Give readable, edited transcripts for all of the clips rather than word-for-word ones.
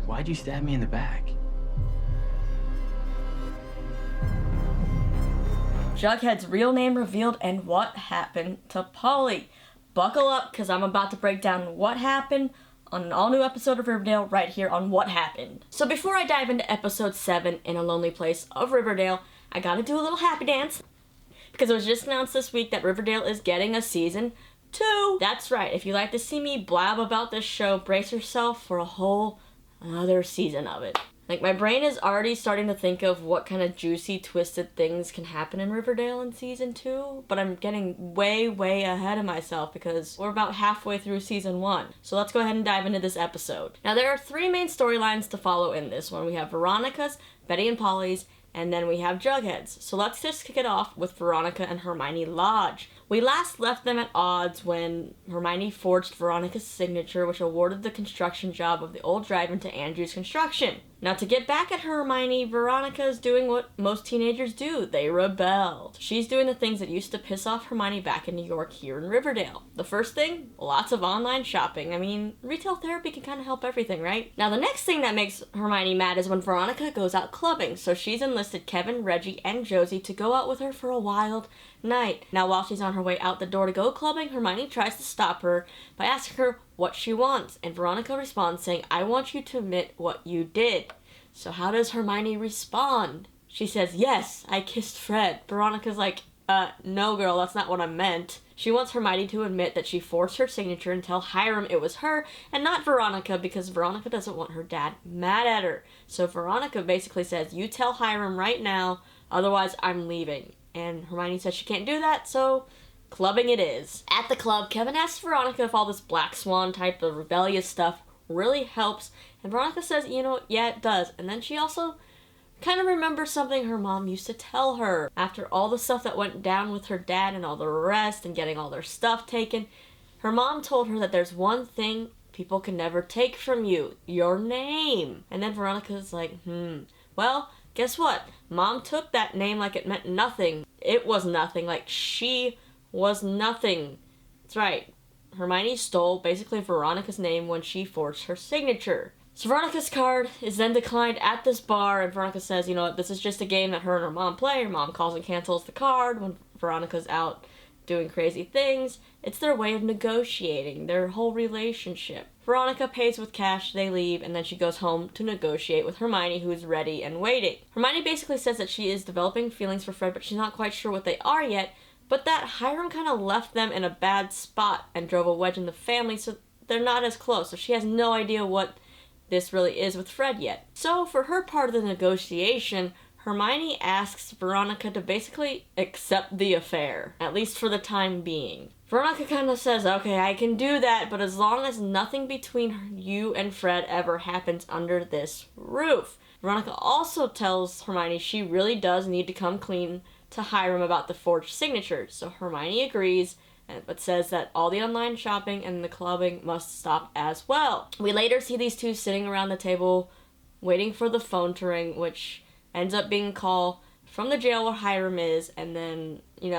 Why'd you stab me in the back? Jughead's real name revealed and what happened to Polly. Buckle up, because I'm about to break down what happened on an all-new episode of Riverdale right here on What Happened. So before I dive into episode 7, In a Lonely Place of Riverdale, I gotta do a little happy dance. Because it was just announced this week that Riverdale is getting a season 2. That's right, if you like to see me blab about this show, brace yourself for a whole another season of it. Like, my brain is already starting to think of what kind of juicy, twisted things can happen in Riverdale in season 2, but I'm getting way, way ahead of myself because we're about halfway through season 1. So let's go ahead and dive into this episode. Now, there are 3 main storylines to follow in this one. We have Veronica's, Betty and Polly's, and then we have Jughead's. So let's just kick it off with Veronica and Hermione Lodge. We last left them at odds when Hermione forged Veronica's signature, which awarded the construction job of the old drive-in to Andrew's Construction. Now, to get back at Hermione, Veronica is doing what most teenagers do. They rebelled. She's doing the things that used to piss off Hermione back in New York here in Riverdale. The first thing, lots of online shopping. I mean, retail therapy can kind of help everything, right? Now, the next thing that makes Hermione mad is when Veronica goes out clubbing. So she's enlisted Kevin, Reggie, and Josie to go out with her for a wild night. Now, while she's on her way out the door to go clubbing, Hermione tries to stop her by asking her what she wants, and Veronica responds saying, "I want you to admit what you did." So how does Hermione respond? She says, "Yes, I kissed Fred." Veronica's like, no girl, that's not what I meant. She wants Hermione to admit that she forged her signature and tell Hiram it was her and not Veronica, because Veronica doesn't want her dad mad at her. So Veronica basically says, "You tell Hiram right now, otherwise I'm leaving." And Hermione says she can't do that, so clubbing it is. At the club, Kevin asks Veronica if all this Black Swan type of rebellious stuff really helps, and Veronica says, yeah, it does. And then she also kind of remembers something her mom used to tell her. After all the stuff that went down with her dad and all the rest and getting all their stuff taken, her mom told her that there's one thing people can never take from you: your name. And then Veronica's like, well, guess what? Mom took that name like it meant nothing. It was nothing, like she was nothing. That's right. Hermione stole basically Veronica's name when she forged her signature. So Veronica's card is then declined at this bar, and Veronica says, you know what, this is just a game that her and her mom play. Her mom calls and cancels the card when Veronica's out doing crazy things. It's their way of negotiating their whole relationship. Veronica pays with cash, they leave, and then she goes home to negotiate with Hermione, who's ready and waiting. Hermione basically says that she is developing feelings for Fred, but she's not quite sure what they are yet, but that Hiram kind of left them in a bad spot and drove a wedge in the family, so they're not as close. So she has no idea what this really is with Fred yet. So for her part of the negotiation, Hermione asks Veronica to basically accept the affair, at least for the time being. Veronica kind of says, okay, I can do that, but as long as nothing between you and Fred ever happens under this roof. Veronica also tells Hermione she really does need to come clean to Hiram about the forged signature. So Hermione agrees, but says that all the online shopping and the clubbing must stop as well. We later see these two sitting around the table waiting for the phone to ring, which ends up being a call from the jail where Hiram is, and then, we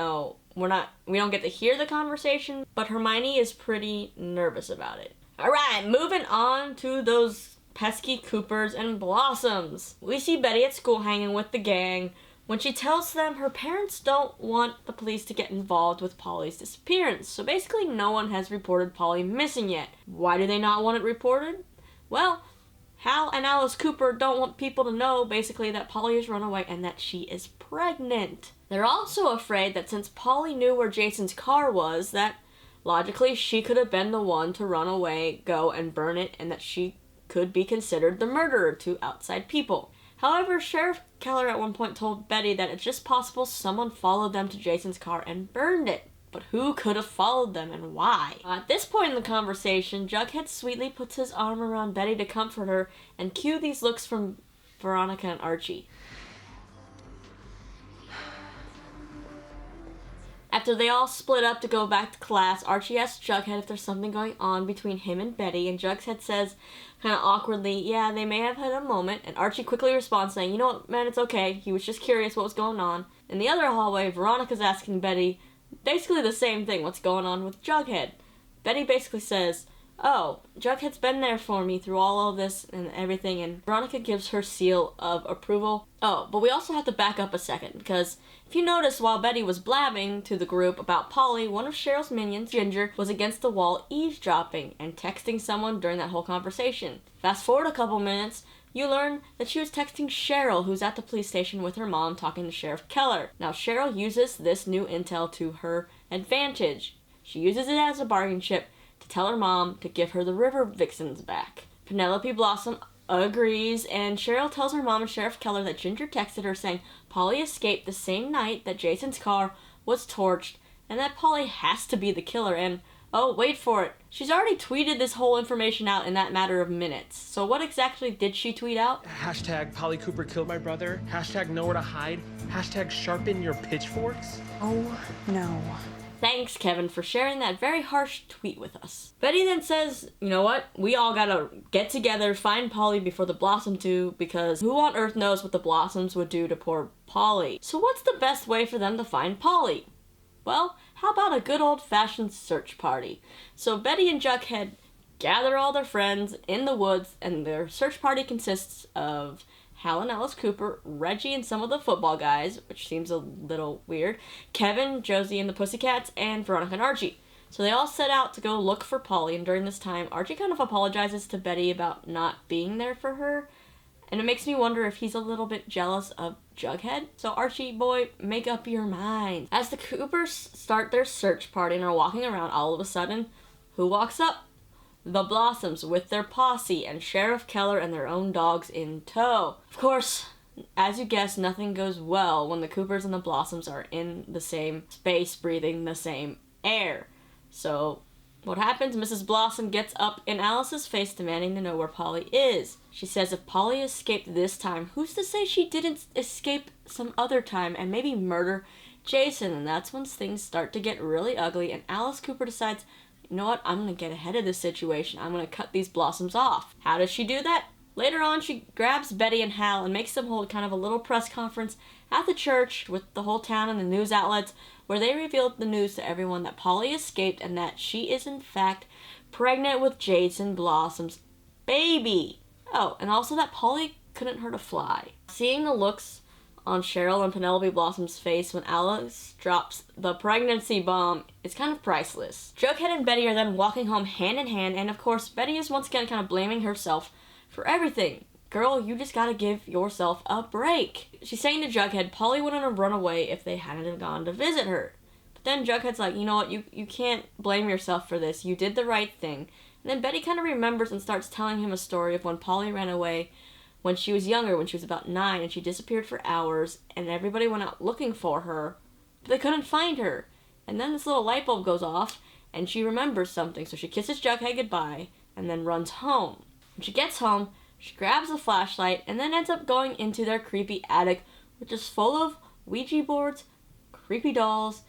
don't get to hear the conversation, but Hermione is pretty nervous about it. Alright, moving on to those pesky Coopers and Blossoms. We see Betty at school hanging with the gang when she tells them her parents don't want the police to get involved with Polly's disappearance. So basically no one has reported Polly missing yet. Why do they not want it reported? Well, Hal and Alice Cooper don't want people to know, basically, that Polly has run away and that she is pregnant. They're also afraid that since Polly knew where Jason's car was, that logically she could have been the one to run away, go and burn it, and that she could be considered the murderer to outside people. However, Sheriff Keller at one point told Betty that it's just possible someone followed them to Jason's car and burned it. But who could have followed them and why? At this point in the conversation, Jughead sweetly puts his arm around Betty to comfort her, and cue these looks from Veronica and Archie. After they all split up to go back to class, Archie asks Jughead if there's something going on between him and Betty, and Jughead says, kind of awkwardly, yeah, they may have had a moment, and Archie quickly responds saying, you know what, man, it's okay, he was just curious what was going on. In the other hallway, Veronica's asking Betty basically the same thing, what's going on with Jughead. Betty basically says, oh, Jughead's been there for me through all of this and everything, and Veronica gives her seal of approval. Oh, but we also have to back up a second, because if you notice, while Betty was blabbing to the group about Polly, one of Cheryl's minions, Ginger, was against the wall eavesdropping and texting someone during that whole conversation. Fast forward a couple minutes, you learn that she was texting Cheryl, who's at the police station with her mom talking to Sheriff Keller. Now, Cheryl uses this new intel to her advantage. She uses it as a bargaining chip to tell her mom to give her the river vixens back. Penelope Blossom agrees, and Cheryl tells her mom and Sheriff Keller that Ginger texted her saying Polly escaped the same night that Jason's car was torched, and that Polly has to be the killer, and oh, wait for it, she's already tweeted this whole information out in that matter of minutes. So what exactly did she tweet out? Hashtag Polly Cooper killed my brother. Hashtag nowhere to hide. Hashtag sharpen your pitchforks. Oh, no. Thanks, Kevin, for sharing that very harsh tweet with us. Betty then says, you know what? We all gotta get together, find Polly before the Blossom do, because who on earth knows what the Blossoms would do to poor Polly? So what's the best way for them to find Polly? Well, how about a good old-fashioned search party? So Betty and Jughead gather all their friends in the woods, and their search party consists of Hal and Alice Cooper, Reggie and some of the football guys, which seems a little weird, Kevin, Josie and the Pussycats, and Veronica and Archie. So they all set out to go look for Polly, and during this time, Archie kind of apologizes to Betty about not being there for her, and it makes me wonder if he's a little bit jealous of Jughead. So Archie, boy, make up your mind. As the Coopers start their search party and are walking around, all of a sudden, who walks up? The Blossoms with their posse and Sheriff Keller and their own dogs in tow. Of course, as you guessed, nothing goes well when the Coopers and the Blossoms are in the same space, breathing the same air. So, what happens? Mrs. Blossom gets up in Alice's face demanding to know where Polly is. She says if Polly escaped this time, who's to say she didn't escape some other time and maybe murder Jason? And that's when things start to get really ugly, and Alice Cooper decides, you know what, I'm going to get ahead of this situation. I'm going to cut these Blossoms off. How does she do that? Later on, she grabs Betty and Hal and makes them hold kind of a little press conference at the church with the whole town and the news outlets, where they revealed the news to everyone that Polly escaped and that she is in fact pregnant with Jason Blossom's baby. Oh, and also that Polly couldn't hurt a fly. Seeing the looks on Cheryl and Penelope Blossom's face when Alice drops the pregnancy bomb is kind of priceless. Jughead and Betty are then walking home hand in hand, and of course Betty is once again kind of blaming herself for everything. Girl, you just gotta give yourself a break. She's saying to Jughead, Polly wouldn't have run away if they hadn't gone to visit her. But then Jughead's like, you know what, you can't blame yourself for this. You did the right thing. And then Betty kind of remembers and starts telling him a story of when Polly ran away when she was younger, when she was about 9, and she disappeared for hours, and everybody went out looking for her, but they couldn't find her. And then this little light bulb goes off, and she remembers something, so she kisses Jughead goodbye, and then runs home. When she gets home, she grabs a flashlight, and then ends up going into their creepy attic, which is full of Ouija boards, creepy dolls,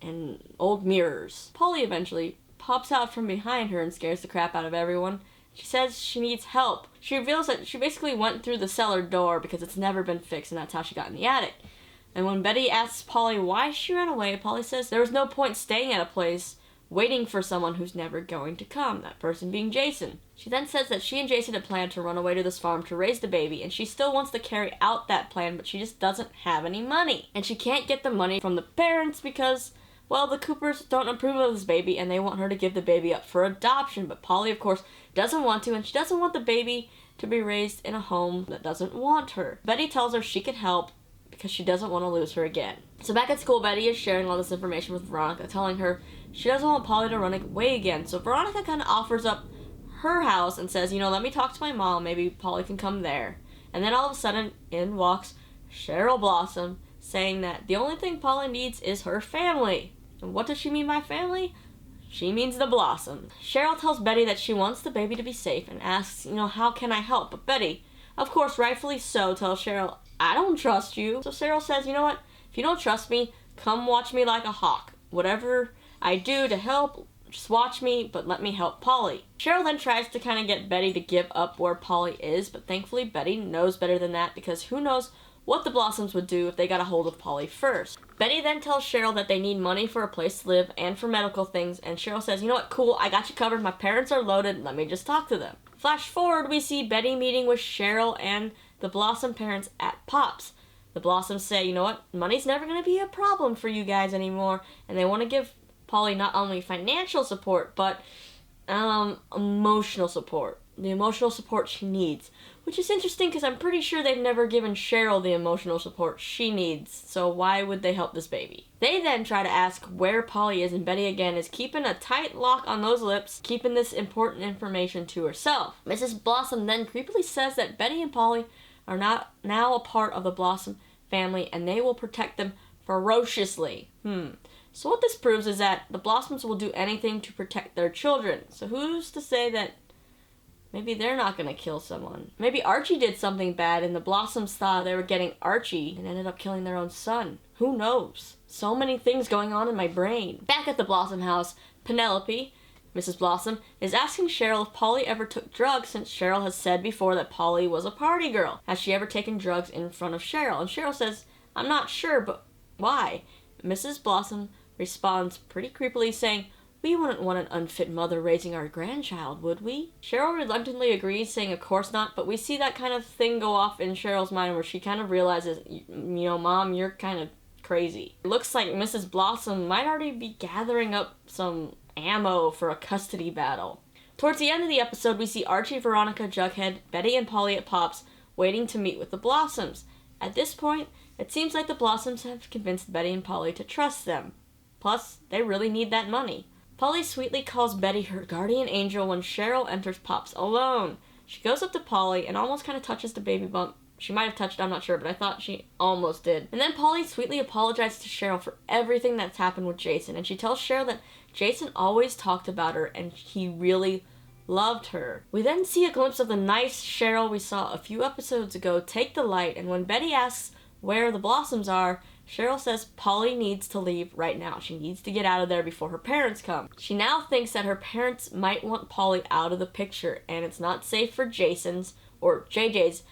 and old mirrors. Polly eventually pops out from behind her and scares the crap out of everyone. She says she needs help. She reveals that she basically went through the cellar door because it's never been fixed, and that's how she got in the attic. And when Betty asks Polly why she ran away, Polly says there was no point staying at a place waiting for someone who's never going to come, that person being Jason. She then says that she and Jason had planned to run away to this farm to raise the baby, and she still wants to carry out that plan, but she just doesn't have any money. And she can't get the money from the parents because, well, the Coopers don't approve of this baby, and they want her to give the baby up for adoption. But Polly, of course, doesn't want to, and she doesn't want the baby to be raised in a home that doesn't want her. Betty tells her she can help because she doesn't want to lose her again. So back at school, Betty is sharing all this information with Veronica, telling her she doesn't want Polly to run away again. So Veronica kind of offers up her house and says, you know, let me talk to my mom, maybe Polly can come there. And then all of a sudden, in walks Cheryl Blossom, saying that the only thing Polly needs is her family. And what does she mean by family? She means the Blossom. Cheryl tells Betty that she wants the baby to be safe and asks, you know, how can I help? But Betty, of course, rightfully so, tells Cheryl, I don't trust you. So Cheryl says, you know what? If you don't trust me, come watch me like a hawk. Whatever I do to help, just watch me, but let me help Polly. Cheryl then tries to kind of get Betty to give up where Polly is, but thankfully Betty knows better than that, because who knows what the Blossoms would do if they got a hold of Polly first. Betty then tells Cheryl that they need money for a place to live and for medical things, and Cheryl says, you know what, cool, I got you covered, my parents are loaded, let me just talk to them. Flash forward, we see Betty meeting with Cheryl and the Blossom parents at Pops. The Blossoms say, you know what, money's never going to be a problem for you guys anymore, and they want to give Polly not only financial support, but emotional support. The emotional support she needs. Which is interesting because I'm pretty sure they've never given Cheryl the emotional support she needs, so why would they help this baby? They then try to ask where Polly is, and Betty again is keeping a tight lock on those lips, keeping this important information to herself. Mrs. Blossom then creepily says that Betty and Polly are not now a part of the Blossom family and they will protect them ferociously. So what this proves is that the Blossoms will do anything to protect their children. So who's to say that maybe they're not going to kill someone? Maybe Archie did something bad and the Blossoms thought they were getting Archie and ended up killing their own son. Who knows? So many things going on in my brain. Back at the Blossom house, Penelope, Mrs. Blossom, is asking Cheryl if Polly ever took drugs, since Cheryl has said before that Polly was a party girl. Has she ever taken drugs in front of Cheryl? And Cheryl says, I'm not sure, but why? Mrs. Blossom responds pretty creepily saying, we wouldn't want an unfit mother raising our grandchild, would we? Cheryl reluctantly agrees, saying of course not, but we see that kind of thing go off in Cheryl's mind where she kind of realizes, you know, Mom, you're kind of crazy. It looks like Mrs. Blossom might already be gathering up some ammo for a custody battle. Towards the end of the episode, we see Archie, Veronica, Jughead, Betty, and Polly at Pops waiting to meet with the Blossoms. At this point, it seems like the Blossoms have convinced Betty and Polly to trust them. Plus, they really need that money. Polly sweetly calls Betty her guardian angel when Cheryl enters Pops alone. She goes up to Polly and almost kind of touches the baby bump. She might have touched, I'm not sure, but I thought she almost did. And then Polly sweetly apologizes to Cheryl for everything that's happened with Jason, and she tells Cheryl that Jason always talked about her and he really loved her. We then see a glimpse of the nice Cheryl we saw a few episodes ago take the light, and when Betty asks where the Blossoms are, Cheryl says Polly needs to leave right now. She needs to get out of there before her parents come. She now thinks that her parents might want Polly out of the picture, and it's not safe for Jason's, or JJ's,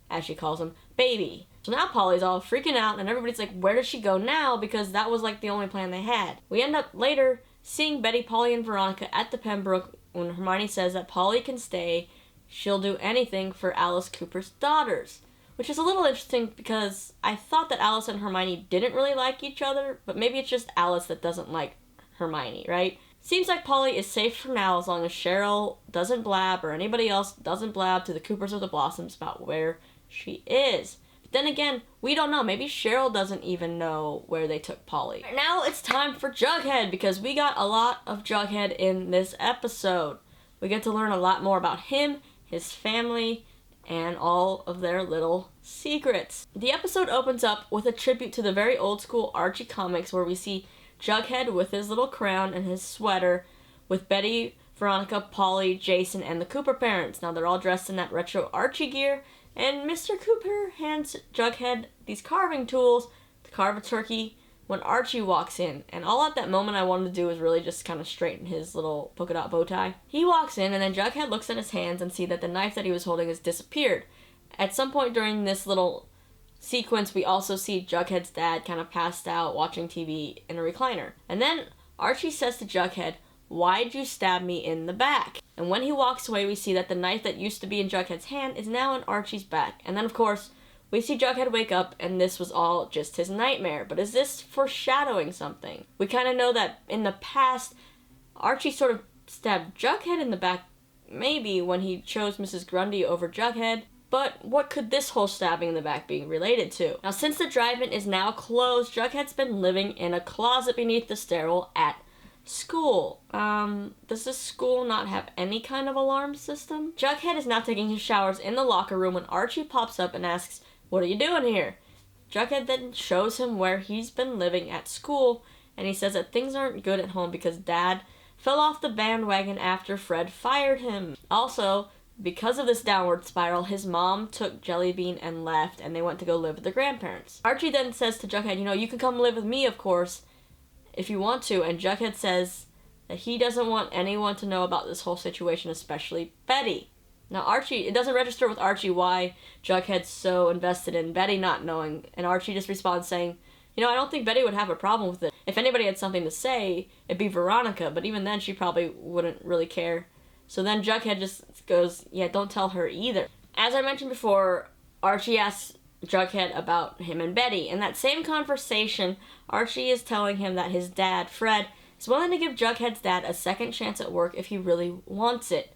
as she calls him, baby. So now Polly's all freaking out, and everybody's like, where does she go now? Because that was like the only plan they had. We end up later seeing Betty, Polly, and Veronica at the Pembroke when Hermione says that Polly can stay. She'll do anything for Alice Cooper's daughters. Which is a little interesting because I thought that Alice and Hermione didn't really like each other, but maybe it's just Alice that doesn't like Hermione, right? Seems like Polly is safe for now as long as Cheryl doesn't blab or anybody else doesn't blab to the Coopers or the Blossoms about where she is. But then again, we don't know. Maybe Cheryl doesn't even know where they took Polly. Now it's time for Jughead because we got a lot of Jughead in this episode. We get to learn a lot more about him, his family, and all of their little secrets. The episode opens up with a tribute to the very old school Archie comics where we see Jughead with his little crown and his sweater with Betty, Veronica, Polly, Jason, and the Cooper parents. Now they're all dressed in that retro Archie gear, and Mr. Cooper hands Jughead these carving tools to carve a turkey when Archie walks in. And all at that moment I wanted to do was really just kind of straighten his little polka dot bow tie. He walks in and then Jughead looks at his hands and see that the knife that he was holding has disappeared. At some point during this little sequence, we also see Jughead's dad kind of passed out watching TV in a recliner. And then Archie says to Jughead, why'd you stab me in the back? And when he walks away, we see that the knife that used to be in Jughead's hand is now in Archie's back. And then, of course, we see Jughead wake up, and this was all just his nightmare. But is this foreshadowing something? We kind of know that in the past, Archie sort of stabbed Jughead in the back, maybe when he chose Mrs. Grundy over Jughead. But what could this whole stabbing in the back be related to? Now, since the drive-in is now closed, Jughead's been living in a closet beneath the stairwell at school. Does this school not have any kind of alarm system? Jughead is now taking his showers in the locker room when Archie pops up and asks, what are you doing here? Jughead then shows him where he's been living at school, and he says that things aren't good at home because Dad fell off the bandwagon after Fred fired him. Also, because of this downward spiral, his mom took Jellybean and left, and they went to go live with their grandparents. Archie then says to Jughead, you can come live with me, of course, if you want to, and Jughead says that he doesn't want anyone to know about this whole situation, especially Betty. Now Archie, it doesn't register with Archie why Jughead's so invested in Betty not knowing, and Archie just responds saying, you know, I don't think Betty would have a problem with it. If anybody had something to say, it'd be Veronica, but even then she probably wouldn't really care. So then Jughead just goes, yeah, don't tell her either. As I mentioned before, Archie asks Jughead about him and Betty. In that same conversation, Archie is telling him that his dad, Fred, is willing to give Jughead's dad a second chance at work if he really wants it.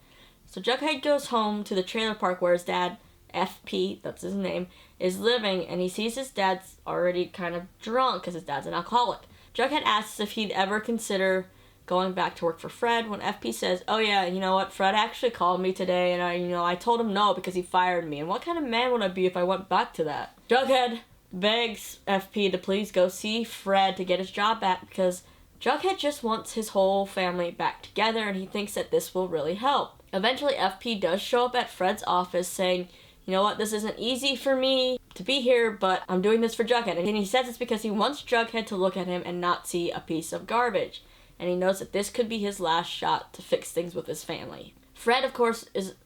So Jughead goes home to the trailer park where his dad, FP, that's his name, is living, and he sees his dad's already kind of drunk because his dad's an alcoholic. Jughead asks if he'd ever consider going back to work for Fred when FP says, oh yeah, you know what, Fred actually called me today and I told him no because he fired me, and what kind of man would I be if I went back to that? Jughead begs FP to please go see Fred to get his job back because Jughead just wants his whole family back together and he thinks that this will really help. Eventually FP does show up at Fred's office saying, you know what, this isn't easy for me to be here, but I'm doing this for Jughead. And he says it's because he wants Jughead to look at him and not see a piece of garbage. And he knows that this could be his last shot to fix things with his family. Fred, of course,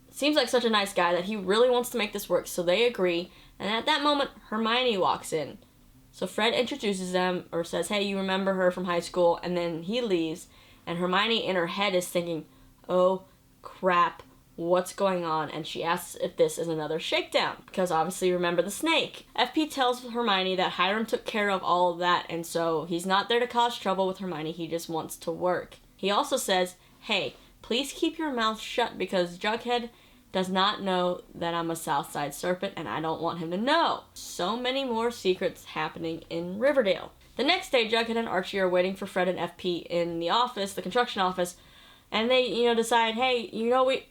seems like such a nice guy that he really wants to make this work, so they agree. And at that moment, Hermione walks in. So Fred introduces them, or says, hey, you remember her from high school, and then he leaves. And Hermione in her head is thinking, oh crap, what's going on? And she asks if this is another shakedown, because obviously remember the snake. FP tells Hermione that Hiram took care of all of that, and so he's not there to cause trouble with Hermione, he just wants to work. He also says, hey, please keep your mouth shut because Jughead does not know that I'm a Southside Serpent and I don't want him to know. So many more secrets happening in Riverdale. The next day, Jughead and Archie are waiting for Fred and FP in the office, the construction office, and they, decide, hey,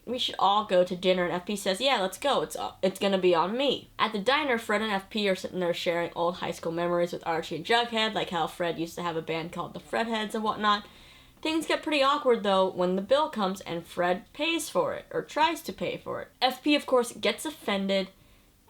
we should all go to dinner. And FP says, yeah, let's go. It's gonna be on me. At the diner, Fred and FP are sitting there sharing old high school memories with Archie and Jughead, like how Fred used to have a band called the Fredheads and whatnot. Things get pretty awkward, though, when the bill comes and Fred pays for it, or tries to pay for it. FP, of course, gets offended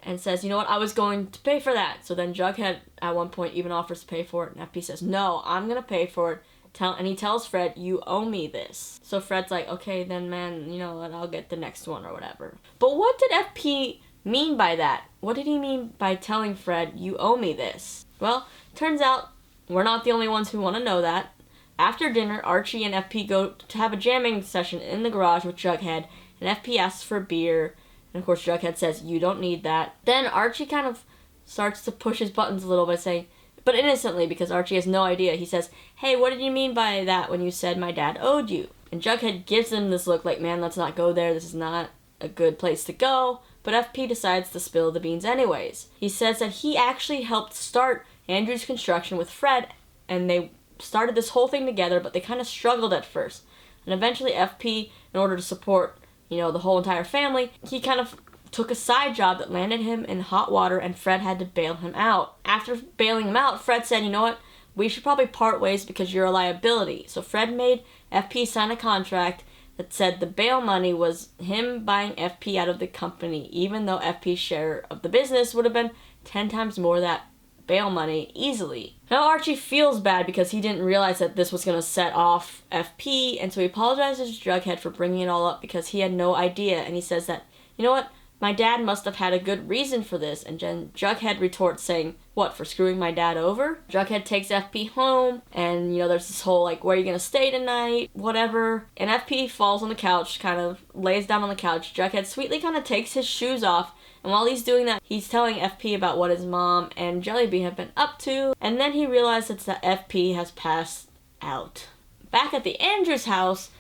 and says, you know what, I was going to pay for that. So then Jughead, at one point, even offers to pay for it, and FP says, no, I'm gonna pay for it. And he tells Fred, you owe me this. So Fred's like, okay, then man, you know what, I'll get the next one or whatever. But what did FP mean by that? What did he mean by telling Fred, you owe me this? Well, turns out we're not the only ones who want to know that. After dinner, Archie and FP go to have a jamming session in the garage with Jughead, and FP asks for beer, and of course Jughead says, you don't need that. Then Archie kind of starts to push his buttons a little bit, saying, but innocently, because Archie has no idea, he says, hey, what did you mean by that when you said my dad owed you? And Jughead gives him this look like, man, let's not go there, this is not a good place to go, but FP decides to spill the beans anyways. He says that he actually helped start Andrew's construction with Fred, and they started this whole thing together, but they kind of struggled at first. And eventually FP, in order to support, the whole entire family, he kind of took a side job that landed him in hot water, and Fred had to bail him out. After bailing him out, Fred said, you know what, we should probably part ways because you're a liability. So Fred made FP sign a contract that said the bail money was him buying FP out of the company, even though FP's share of the business would have been 10 times more that bail money easily. Now Archie feels bad because he didn't realize that this was going to set off FP, and so he apologizes to Jughead for bringing it all up because he had no idea, and he says that, you know what, my dad must have had a good reason for this. And then Jughead retorts saying, what, for screwing my dad over? Jughead takes FP home, and there's this whole where are you gonna stay tonight, whatever. And FP falls on the couch, kind of lays down on the couch. Jughead sweetly kind of takes his shoes off, and while he's doing that, he's telling FP about what his mom and Jellybean have been up to, and then he realizes that FP has passed out. Back at the Andrews house,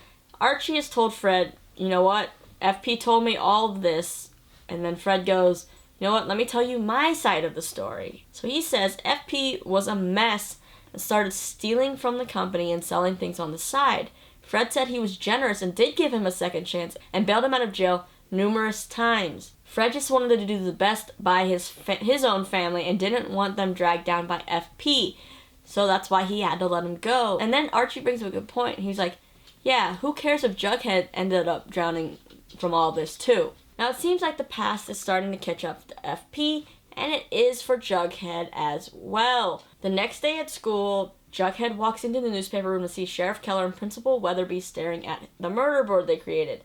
Archie has told Fred, you know what, FP told me all of this. And then Fred goes, you know what, let me tell you my side of the story. So he says FP was a mess and started stealing from the company and selling things on the side. Fred said he was generous and did give him a second chance and bailed him out of jail numerous times. Fred just wanted to do the best by his own family and didn't want them dragged down by FP. So that's why he had to let him go. And then Archie brings up a good point. He's like, yeah, who cares if Jughead ended up drowning from all this too? Now, it seems like the past is starting to catch up to FP, and it is for Jughead as well. The next day at school, Jughead walks into the newspaper room to see Sheriff Keller and Principal Weatherby staring at the murder board they created.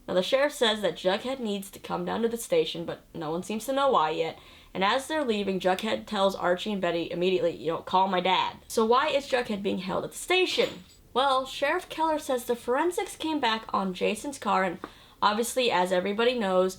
Now the sheriff says that Jughead needs to come down to the station, but no one seems to know why yet. And as they're leaving, Jughead tells Archie and Betty immediately, call my dad. So why is Jughead being held at the station? Well, Sheriff Keller says the forensics came back on Jason's car, and obviously, as everybody knows,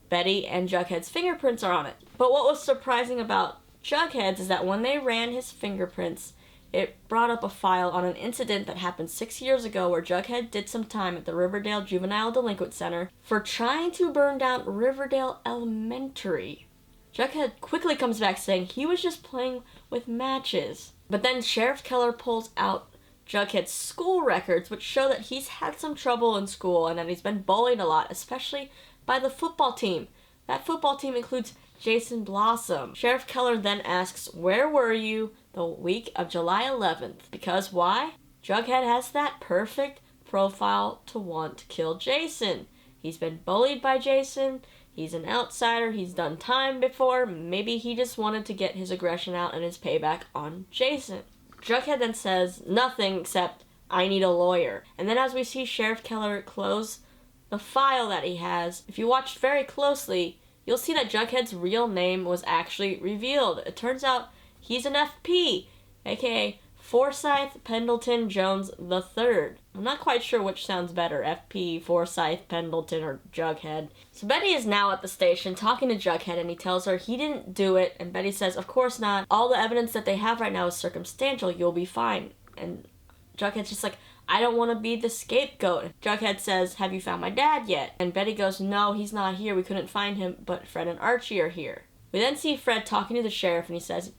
Betty and Jughead's fingerprints are on it. But what was surprising about Jughead's is that when they ran his fingerprints, it brought up a file on an incident that happened 6 years ago where Jughead did some time at the Riverdale Juvenile Delinquent Center for trying to burn down Riverdale Elementary. Jughead quickly comes back saying he was just playing with matches. But then Sheriff Keller pulls out Jughead's school records, which show that he's had some trouble in school and that he's been bullied a lot, especially by the football team. That football team includes Jason Blossom. Sheriff Keller then asks, where were you the week of July 11th? Because why? Jughead has that perfect profile to want to kill Jason. He's been bullied by Jason. He's an outsider. He's done time before. Maybe he just wanted to get his aggression out and his payback on Jason. Jughead then says nothing except, I need a lawyer. And then as we see Sheriff Keller close the file that he has, if you watch very closely, you'll see that Jughead's real name was actually revealed. It turns out he's an FP, aka Forsyth Pendleton Jones III. I'm not quite sure which sounds better, FP, Forsyth, Pendleton, or Jughead. So Betty is now at the station talking to Jughead, and he tells her he didn't do it, and Betty says, of course not. All the evidence that they have right now is circumstantial. You'll be fine. And Jughead's just like, I don't want to be the scapegoat. Jughead says, have you found my dad yet? And Betty goes, no, he's not here. We couldn't find him, but Fred and Archie are here. We then see Fred talking to the sheriff, and he says,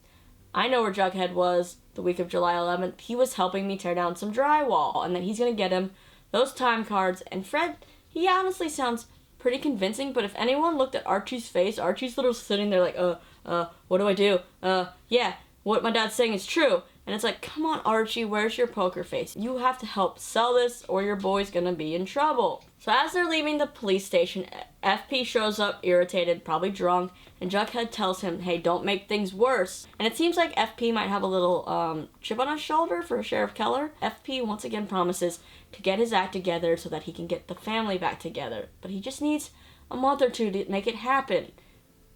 I know where Jughead was the week of July 11th. He was helping me tear down some drywall, and that he's going to get him those time cards. And Fred, he honestly sounds pretty convincing, but if anyone looked at Archie's face, Archie's little sitting there like, what do I do? Yeah, what my dad's saying is true. And it's like, come on, Archie, where's your poker face? You have to help sell this or your boy's gonna be in trouble. So as they're leaving the police station, FP shows up irritated, probably drunk, and Jughead tells him, hey, don't make things worse. And it seems like FP might have a little chip on his shoulder for Sheriff Keller. FP once again promises to get his act together so that he can get the family back together. But he just needs a month or two to make it happen.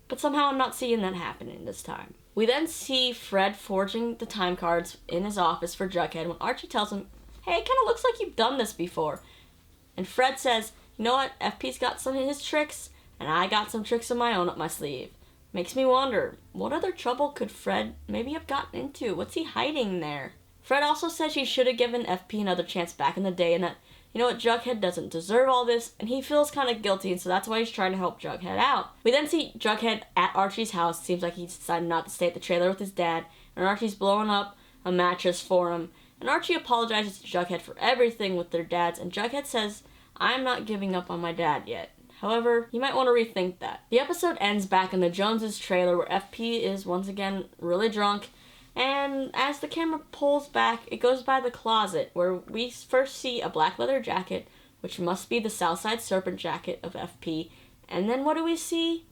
But somehow I'm not seeing that happening this time. We then see Fred forging the time cards in his office for Jughead when Archie tells him, hey, it kind of looks like you've done this before. And Fred says, you know what, FP's got some of his tricks, and I got some tricks of my own up my sleeve. Makes me wonder, what other trouble could Fred maybe have gotten into? What's he hiding there? Fred also says he should have given FP another chance back in the day, and that, you know what, Jughead doesn't deserve all this, and he feels kind of guilty, and so that's why he's trying to help Jughead out. We then see Jughead at Archie's house. Seems like he's decided not to stay at the trailer with his dad, and Archie's blowing up a mattress for him. And Archie apologizes to Jughead for everything with their dads, and Jughead says, I'm not giving up on my dad yet. However, you might want to rethink that. The episode ends back in the Joneses' trailer where FP is once again really drunk, and as the camera pulls back, it goes by the closet where we first see a black leather jacket, which must be the Southside Serpent jacket of FP, and then what do we see?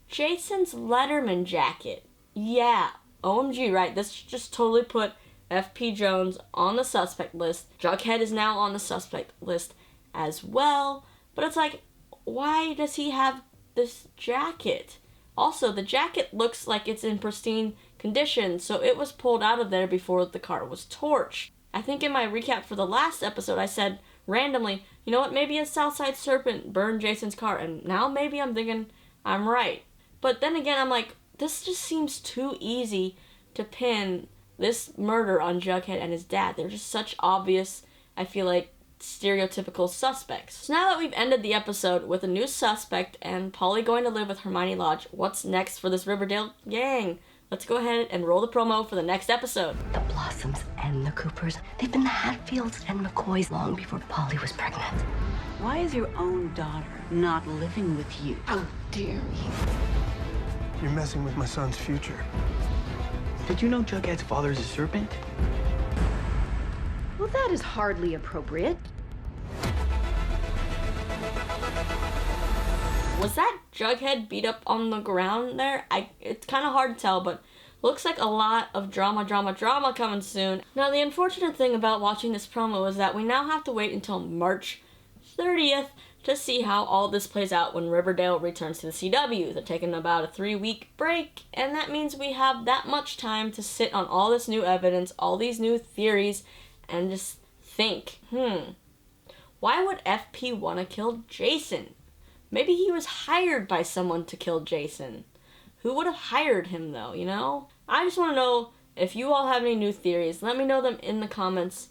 Jason's Letterman jacket. Yeah, OMG, right? This just totally put FP Jones on the suspect list. Jughead is now on the suspect list as well, but it's like, why does he have this jacket? Also, the jacket looks like it's in pristine condition, so it was pulled out of there before the car was torched. I think in my recap for the last episode I said randomly, you know what, maybe a Southside Serpent burned Jason's car, and now maybe I'm thinking I'm right. But then again, I'm like, this just seems too easy to pin this murder on Jughead and his dad. They're just such obvious, I feel like, stereotypical suspects. So now that we've ended the episode with a new suspect and Polly going to live with Hermione Lodge, what's next for this Riverdale gang? Let's go ahead and roll the promo for the next episode. The Blossoms and the Coopers, they've been the Hatfields and McCoys long before Polly was pregnant. Why is your own daughter not living with you? How dare you? You're messing with my son's future. Did you know Jughead's father is a serpent? Well, that is hardly appropriate. Was that Jughead beat up on the ground there? It's kind of hard to tell, but looks like a lot of drama coming soon. Now, the unfortunate thing about watching this promo is that we now have to wait until March 30th to see how all this plays out when Riverdale returns to the CW. They're taking about a 3-week break, and that means we have that much time to sit on all this new evidence, all these new theories, and just think, why would FP want to kill Jason? Maybe he was hired by someone to kill Jason. Who would have hired him though, you know? I just want to know if you all have any new theories. Let me know them in the comments.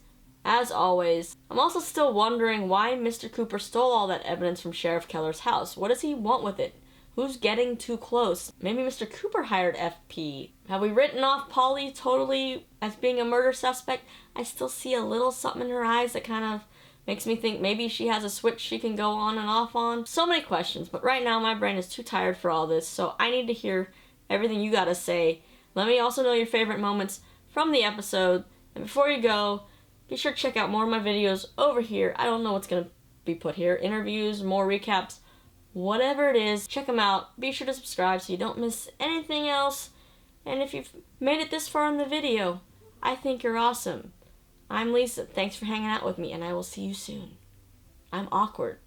As always, I'm also still wondering why Mr. Cooper stole all that evidence from Sheriff Keller's house. What does he want with it? Who's getting too close? Maybe Mr. Cooper hired FP. Have we written off Polly totally as being a murder suspect? I still see a little something in her eyes that kind of makes me think maybe she has a switch she can go on and off on. So many questions, but right now my brain is too tired for all this, so I need to hear everything you gotta say. Let me also know your favorite moments from the episode. And before you go, be sure to check out more of my videos over here. I don't know what's going to be put here. Interviews, more recaps, whatever it is. Check them out. Be sure to subscribe so you don't miss anything else. And if you've made it this far in the video, I think you're awesome. I'm Lisa. Thanks for hanging out with me, and I will see you soon. I'm awkward.